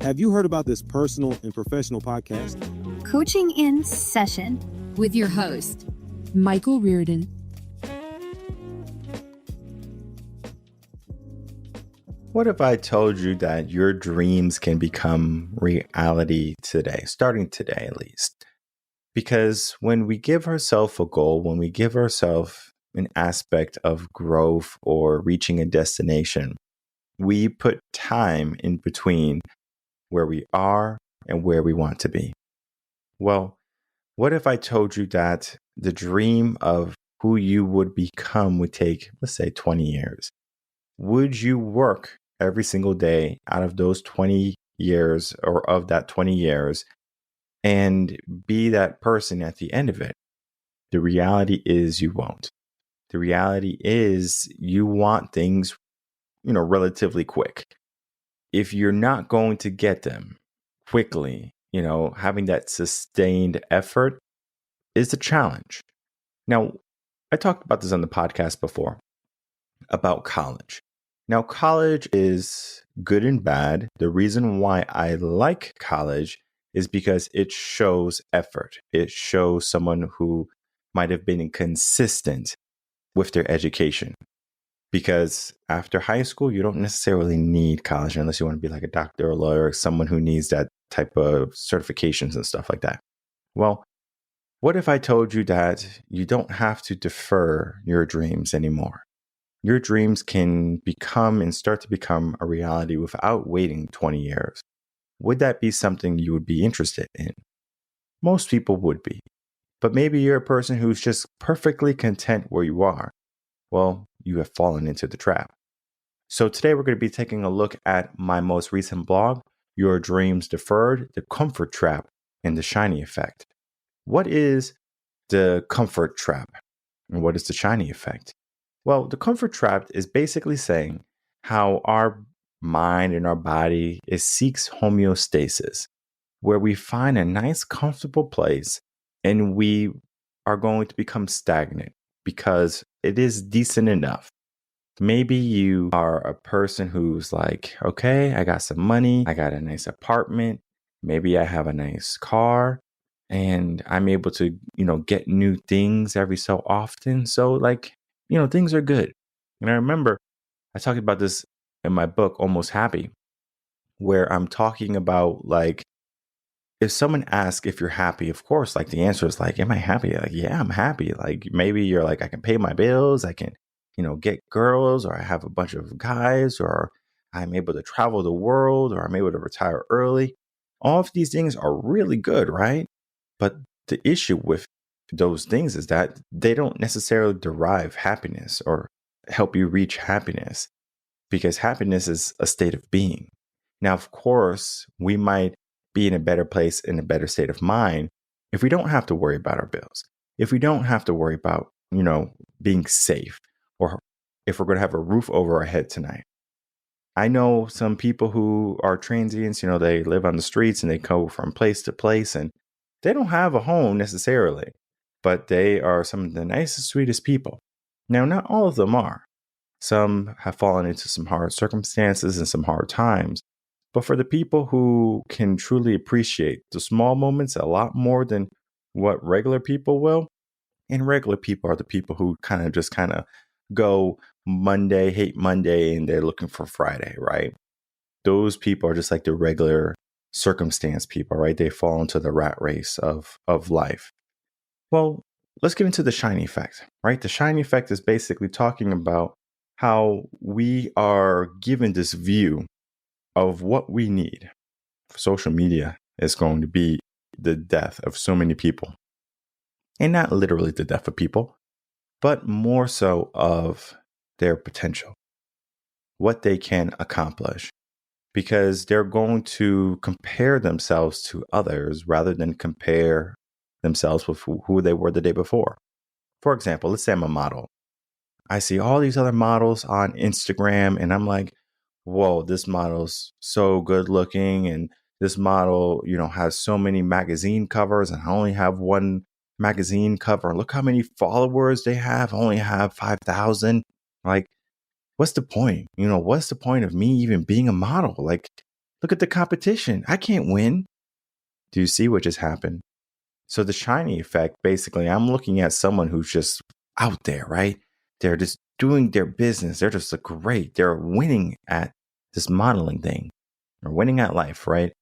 Have you heard about this personal and professional podcast? Coaching in Session with your host, Michael Rearden. What if I told you that your dreams can become reality today, starting today at least? Because when we give ourselves a goal, when we give ourselves an aspect of growth or reaching a destination, we put time in between where we are and where we want to be. Well, what if I told you that the dream of who you would become would take, let's say, 20 years? Would you work every single day out of those 20 years or of that 20 years and be that person at the end of it? The reality is you won't. The reality is you want things, relatively quick. If you're not going to get them quickly, having that sustained effort is a challenge. Now, I talked about this on the podcast before about college. Now, college is good and bad. The reason why I like college is because it shows effort. It shows someone who might have been inconsistent with their education. Because after high school, you don't necessarily need college unless you want to be like a doctor or a lawyer, or someone who needs that type of certifications and stuff like that. Well, what if I told you that you don't have to defer your dreams anymore? Your dreams can become and start to become a reality without waiting 20 years. Would that be something you would be interested in? Most people would be. But maybe you're a person who's just perfectly content where you are. Well, you have fallen into the trap. So today we're going to be taking a look at my most recent blog, Your Dreams Deferred, the Comfort Trap, and the Shiny Effect. What is the comfort trap? And what is the shiny effect? Well, the comfort trap is basically saying how our mind and our body seeks homeostasis, where we find a nice, comfortable place and we are going to become stagnant because it is decent enough. Maybe you are a person who's like, okay, I got some money, I got a nice apartment, maybe I have a nice car, and I'm able to, get new things every so often. So things are good. And I remember I talked about this in my book, Almost Happy, where I'm talking about if someone asks if you're happy, of course, the answer is am I happy? Yeah, I'm happy. Maybe you're I can pay my bills. I can, get girls, or I have a bunch of guys, or I'm able to travel the world, or I'm able to retire early. All of these things are really good, right? But the issue with those things is that they don't necessarily derive happiness or help you reach happiness, because happiness is a state of being. Now, of course, we might be in a better place, in a better state of mind, if we don't have to worry about our bills, if we don't have to worry about, being safe, or if we're going to have a roof over our head tonight. I know some people who are transients, they live on the streets and they go from place to place and they don't have a home necessarily, but they are some of the nicest, sweetest people. Now, not all of them are. Some have fallen into some hard circumstances and some hard times. But for the people who can truly appreciate the small moments a lot more than what regular people will, and regular people are the people who kind of go Monday, hate Monday, and they're looking for Friday, right? Those people are just like the regular circumstance people, right? They fall into the rat race of life. Well, let's get into the shiny effect, right? The shiny effect is basically talking about how we are given this view of what we need. Social media is going to be the death of so many people. And not literally the death of people, but more so of their potential, what they can accomplish, because they're going to compare themselves to others rather than compare themselves with who they were the day before. For example, let's say I'm a model. I see all these other models on Instagram and I'm like, whoa, this model's so good looking. And this model, has so many magazine covers and I only have one magazine cover. Look how many followers they have. I only have 5,000. What's the point? What's the point of me even being a model? Look at the competition. I can't win. Do you see what just happened? So the shiny effect, basically, I'm looking at someone who's just out there, right? They're just doing their business. They're just great. They're winning at this modeling thing or winning at life, right?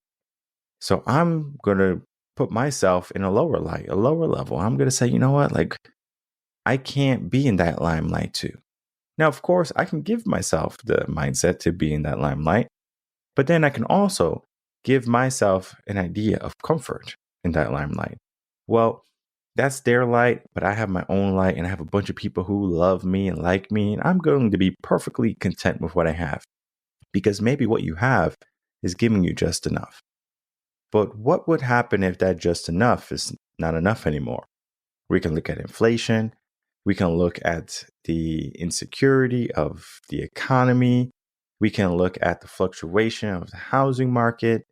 So I'm going to put myself in a lower light, a lower level. I'm going to say, you know what? Like, I can't be in that limelight too. Now, of course, I can give myself the mindset to be in that limelight, but then I can also give myself an idea of comfort in that limelight. Well, that's their light, but I have my own light and I have a bunch of people who love me and like me, and I'm going to be perfectly content with what I have because maybe what you have is giving you just enough. But what would happen if that just enough is not enough anymore? We can look at inflation. We can look at the insecurity of the economy. We can look at the fluctuation of the housing market.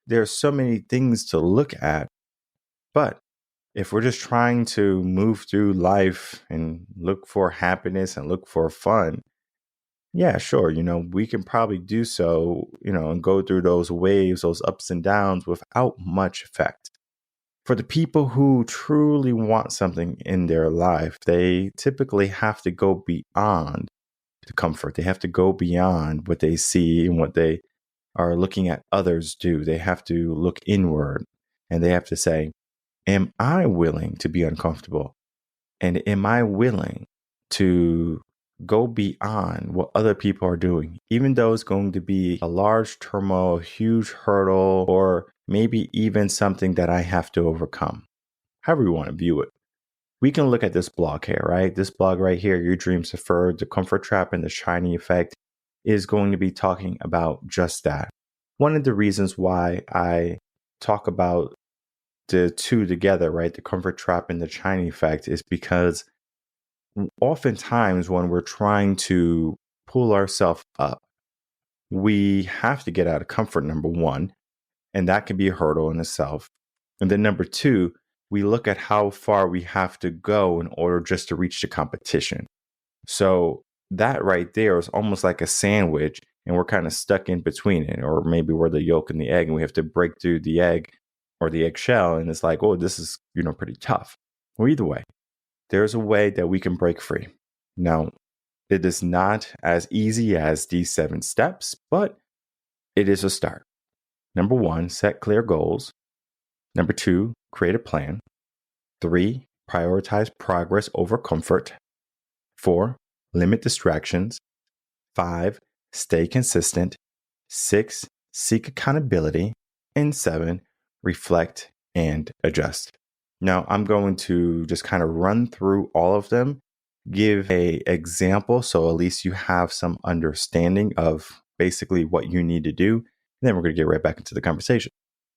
There are so many things to look at. But if we're just trying to move through life and look for happiness and look for fun, yeah, sure, we can probably do so, and go through those waves, those ups and downs without much effect. For the people who truly want something in their life, they typically have to go beyond the comfort. They have to go beyond what they see and what they are looking at others do. They have to look inward and they have to say, am I willing to be uncomfortable? And am I willing to go beyond what other people are doing, even though it's going to be a large turmoil, a huge hurdle, or maybe even something that I have to overcome? However you want to view it. We can look at this blog here, right? This blog right here, Your Dreams Deferred, the Comfort Trap and the Shiny Effect, is going to be talking about just that. One of the reasons why I talk about the two together, right? The comfort trap and the shiny effect is because oftentimes when we're trying to pull ourselves up, we have to get out of comfort, number one, and that can be a hurdle in itself. And then number two, we look at how far we have to go in order just to reach the competition. So that right there is almost like a sandwich, and we're kind of stuck in between it, or maybe we're the yolk and the egg, and we have to break through the egg or the eggshell, and it's like, oh, this is pretty tough. Well, either way, there's a way that we can break free. Now, it is not as easy as these 7 steps, but it is a start. Number 1, set clear goals. Number 2, create a plan. 3, prioritize progress over comfort. 4, limit distractions. 5, stay consistent. 6, seek accountability. And 7, reflect and adjust. Now, I'm going to just kind of run through all of them, give an example so at least you have some understanding of basically what you need to do. And then we're going to get right back into the conversation.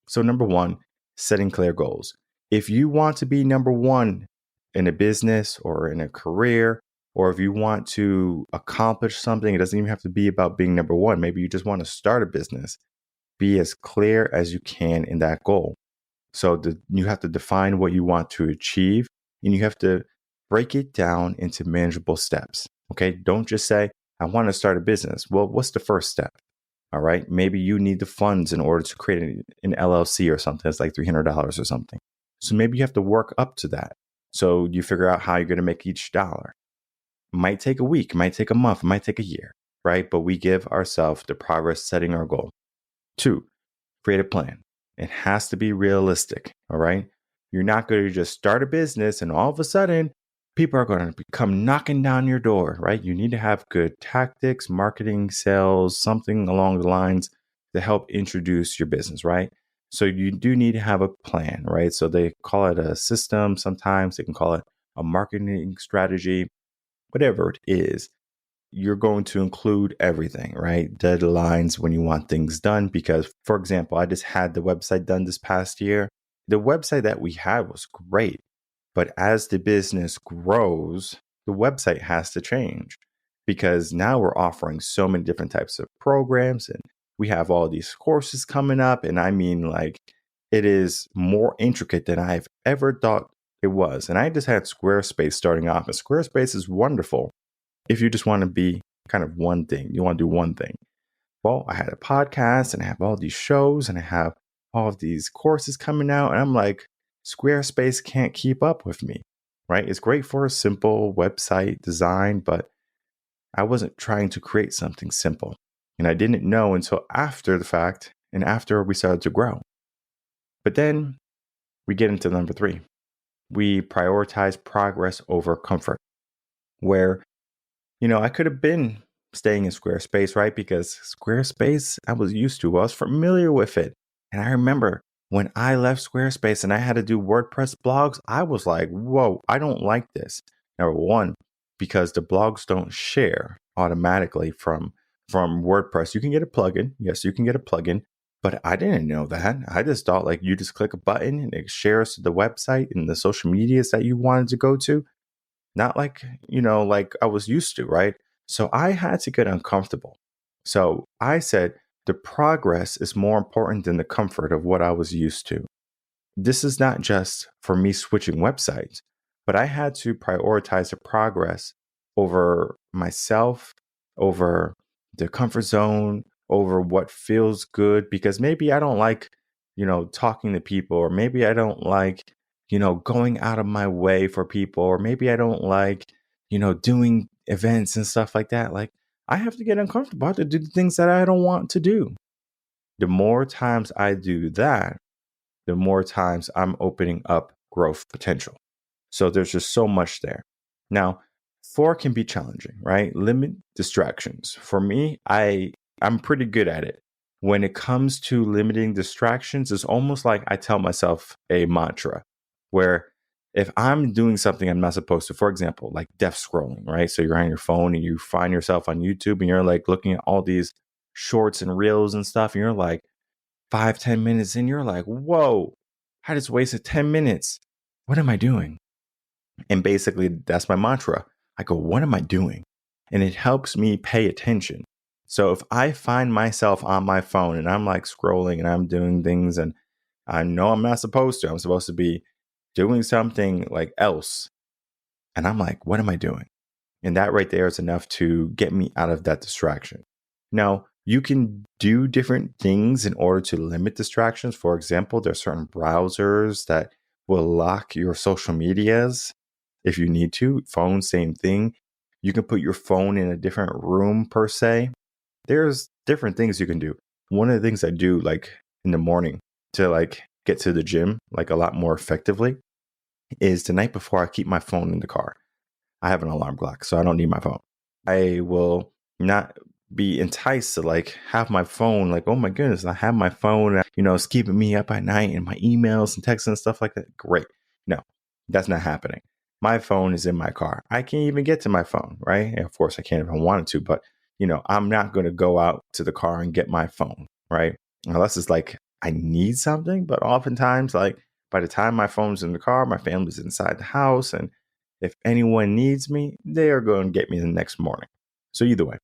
So number 1, setting clear goals. If you want to be number 1 in a business or in a career, or if you want to accomplish something, it doesn't even have to be about being number 1. Maybe you just want to start a business. Be as clear as you can in that goal. So you have to define what you want to achieve, and you have to break it down into manageable steps. Okay. Don't just say, I want to start a business. Well, what's the first step? All right. Maybe you need the funds in order to create an LLC or something. It's like $300 or something. So maybe you have to work up to that. So you figure out how you're going to make each dollar. It might take a week, it might take a month, it might take a year, right? But we give ourselves the progress setting our goal. 2, create a plan. It has to be realistic, all right? You're not going to just start a business and all of a sudden people are going to come knocking down your door, right? You need to have good tactics, marketing, sales, something along the lines to help introduce your business, right? So you do need to have a plan, right? So they call it a system. Sometimes they can call it a marketing strategy, whatever it is. You're going to include everything, right? Deadlines when you want things done. Because, for example, I just had the website done this past year. The website that we had was great. But as the business grows, the website has to change because now we're offering so many different types of programs and we have all these courses coming up. And I mean, like, it is more intricate than I've ever thought it was. And I just had Squarespace starting off, and Squarespace is wonderful if you just want to be kind of one thing. You want to do one thing. well, I had a podcast and I have all these shows and I have all of these courses coming out. And I'm like, Squarespace can't keep up with me, right? It's great for a simple website design, but I wasn't trying to create something simple. And I didn't know until after the fact and after we started to grow. But then we get into number 3. We prioritize progress over comfort, where, I could have been staying in Squarespace, right? Because Squarespace, I was used to, I was familiar with it. And I remember when I left Squarespace and I had to do WordPress blogs, I was like, whoa, I don't like this. Number one, because the blogs don't share automatically from WordPress. You can get a plugin. Yes, you can get a plugin. But I didn't know that. I just thought like you just click a button and it shares to the website and the social medias that you wanted to go to. Not like, like I was used to, right? So I had to get uncomfortable. So I said, the progress is more important than the comfort of what I was used to. This is not just for me switching websites, but I had to prioritize the progress over myself, over the comfort zone, over what feels good, because maybe I don't like, talking to people, or maybe I don't like, going out of my way for people, or maybe I don't like, doing events and stuff like that. Like I have to get uncomfortable. I have to do the things that I don't want to do. The more times I do that, the more times I'm opening up growth potential. So there's just so much there. Now, 4 can be challenging, right? Limit distractions. For me, I'm pretty good at it. When it comes to limiting distractions, it's almost like I tell myself a mantra where if I'm doing something I'm not supposed to, for example, like death scrolling, right? So you're on your phone and you find yourself on YouTube and you're like looking at all these shorts and reels and stuff. And you're like 5-10 minutes in, you're like, whoa, I just wasted 10 minutes. What am I doing? And basically that's my mantra. I go, what am I doing? And it helps me pay attention. So if I find myself on my phone and I'm like scrolling and I'm doing things and I know I'm not supposed to, I'm supposed to be doing something like else. And I'm like, what am I doing? And that right there is enough to get me out of that distraction. Now, you can do different things in order to limit distractions. For example, there are certain browsers that will lock your social medias if you need to. Phone, same thing. You can put your phone in a different room per se. There's different things you can do. One of the things I do like in the morning to like get to the gym like a lot more effectively is the night before I keep my phone in the car. I have an alarm clock, so I don't need my phone. I will not be enticed to like have my phone like, oh my goodness, I have my phone, it's keeping me up at night and my emails and texts and stuff like that. Great. No, that's not happening. My phone is in my car. I can't even get to my phone, right? And of course I can't if I wanted to, but I'm not going to go out to the car and get my phone, right? Unless it's like I need something, but oftentimes like by the time my phone's in the car, my family's inside the house, and if anyone needs me, they are going to get me the next morning. So either way,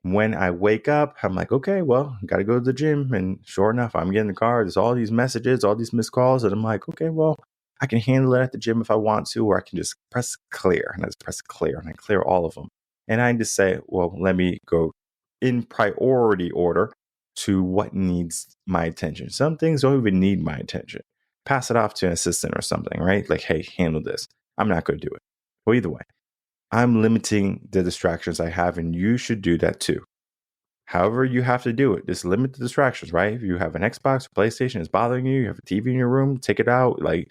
when I wake up, I'm like, okay, well, got to go to the gym. And sure enough, I'm getting in the car. There's all these messages, all these missed calls. And I'm like, okay, well, I can handle it at the gym if I want to, or I can just press clear. And I just press clear and I clear all of them. And I just say, well, let me go in priority order to what needs my attention. Some things don't even need my attention. Pass it off to an assistant or something, right? Like, hey, handle this. I'm not going to do it. Well, either way, I'm limiting the distractions I have, and you should do that too. However you have to do it, just limit the distractions, right? If you have an Xbox or PlayStation is bothering you, you have a TV in your room, take it out, like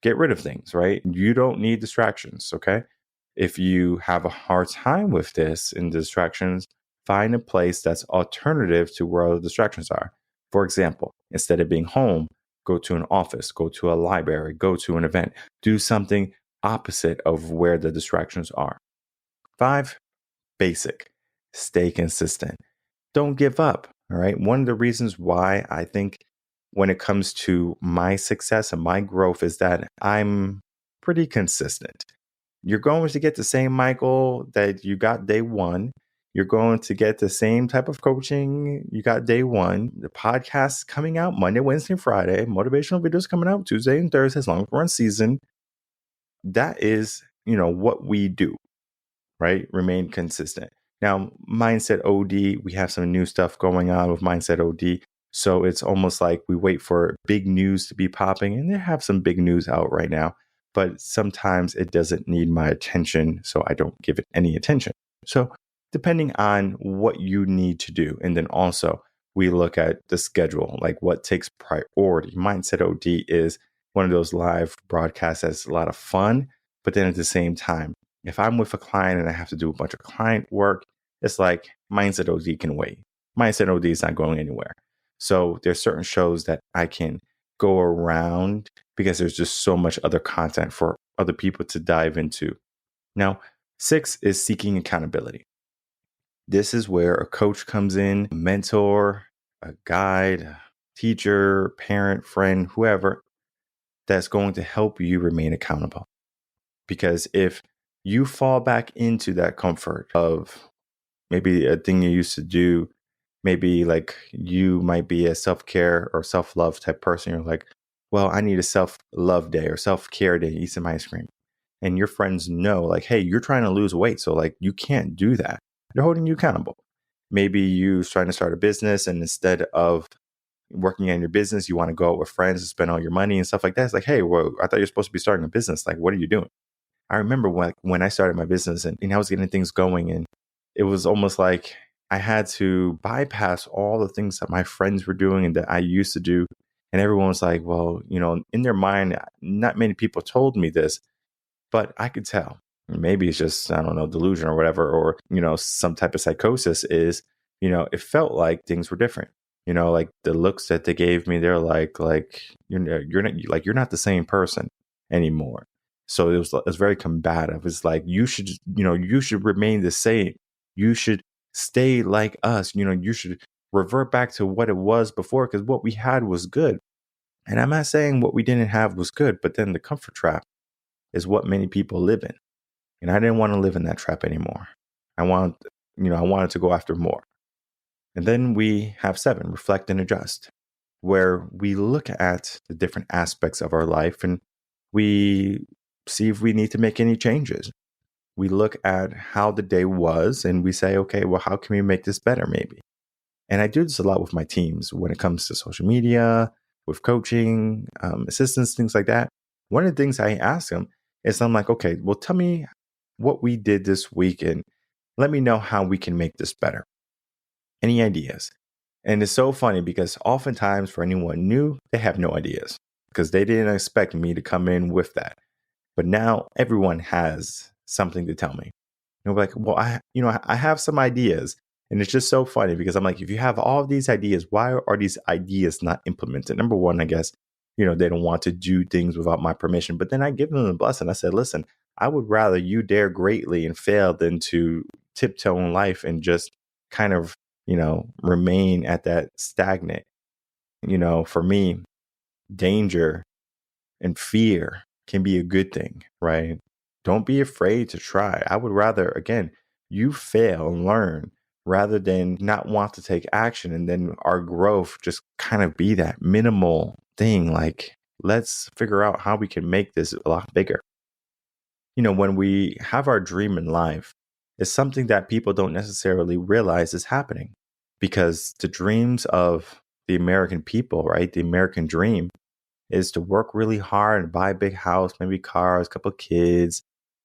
get rid of things, right? You don't need distractions, okay? If you have a hard time with this and distractions, find a place that's alternative to where all the distractions are. For example, instead of being home, go to an office, go to a library, go to an event, do something opposite of where the distractions are. 5, basic, stay consistent. Don't give up, all right? One of the reasons why I think when it comes to my success and my growth is that I'm pretty consistent. You're going to get the same Michael that you got day one. You're going to get the same type of coaching you got day one. The podcast coming out Monday, Wednesday, and Friday. Motivational videos coming out Tuesday and Thursday as long as we're on season. That is, what we do, right? Remain consistent. Now, Mindset OD, we have some new stuff going on with Mindset OD. So it's almost like we wait for big news to be popping, and they have some big news out right now, but sometimes it doesn't need my attention, so I don't give it any attention. So depending on what you need to do. And then also we look at the schedule, like what takes priority. Mindset OD is one of those live broadcasts that's a lot of fun, but then at the same time, if I'm with a client and I have to do a bunch of client work, it's like Mindset OD can wait. Mindset OD is not going anywhere. So there's certain shows that I can go around because there's just so much other content for other people to dive into. Now, 6 is seeking accountability. This is where a coach comes in, a mentor, a guide, a teacher, parent, friend, whoever, that's going to help you remain accountable. Because if you fall back into that comfort of maybe a thing you used to do, maybe like you might be a self-care or self-love type person. You're like, well, I need a self-love day or self-care day, eat some ice cream. And your friends know like, hey, you're trying to lose weight. So like, you can't do that. They're holding you accountable. Maybe you're trying to start a business, and instead of working on your business, you want to go out with friends and spend all your money and stuff like that. It's like, hey, well, I thought you're supposed to be starting a business. Like, what are you doing? I remember when I started my business and I was getting things going, and it was almost like I had to bypass all the things that my friends were doing and that I used to do. And everyone was like, well, in their mind, not many people told me this, but I could tell. Maybe it's just, I don't know, delusion or whatever, or, some type of psychosis is, it felt like things were different. Like the looks that they gave me, they're like you're not the same person anymore. So it was very combative. It's like, you should remain the same. You should stay like us. You should revert back to what it was before, because what we had was good. And I'm not saying what we didn't have was good, but then the comfort trap is what many people live in. And I didn't want to live in that trap anymore. I wanted to go after more. And then we have 7, reflect and adjust, where we look at the different aspects of our life and we see if we need to make any changes. We look at how the day was and we say, okay, well, how can we make this better maybe? And I do this a lot with my teams when it comes to social media, with coaching, assistance, things like that. One of the things I ask them is, I'm like, okay, well, tell me what we did this week and let me know how we can make this better. Any ideas? And it's so funny because oftentimes for anyone new, they have no ideas because they didn't expect me to come in with that. But now everyone has something to tell me. And we're like, well, I have some ideas. And it's just so funny because I'm like, if you have all of these ideas, why are these ideas not implemented? Number one, I guess, they don't want to do things without my permission. But then I give them the blessing. I said, listen, I would rather you dare greatly and fail than to tiptoe in life and just kind of, remain at that stagnant. For me, danger and fear can be a good thing, right? Don't be afraid to try. I would rather, again, you fail and learn rather than not want to take action. And then our growth just kind of be that minimal thing. Like, let's figure out how we can make this a lot bigger. When we have our dream in life, it's something that people don't necessarily realize is happening, because the dreams of the American people, right? The American dream is to work really hard and buy a big house, maybe cars, a couple of kids.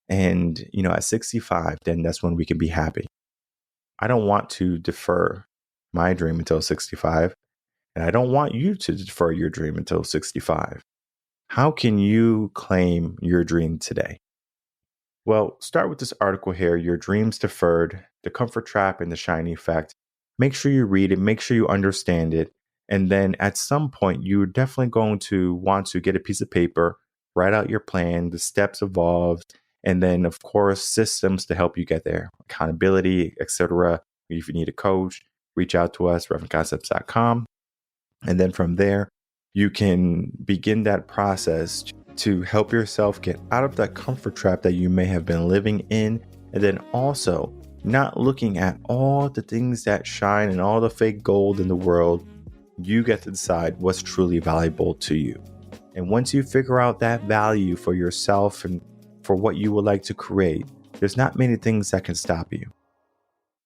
And, at 65, then that's when we can be happy. I don't want to defer my dream until 65. And I don't want you to defer your dream until 65. How can you claim your dream today? Well, start with this article here, Your Dreams Deferred, The Comfort Trap and the Shiny Effect. Make sure you read it, make sure you understand it. And then at some point, you're definitely going to want to get a piece of paper, write out your plan, the steps involved, and then, of course, systems to help you get there, accountability, etc. If you need a coach, reach out to us, revenconcepts.com. And then from there, you can begin that process to help yourself get out of that comfort trap that you may have been living in. And then also not looking at all the things that shine and all the fake gold in the world. You get to decide what's truly valuable to you. And once you figure out that value for yourself and for what you would like to create, there's not many things that can stop you.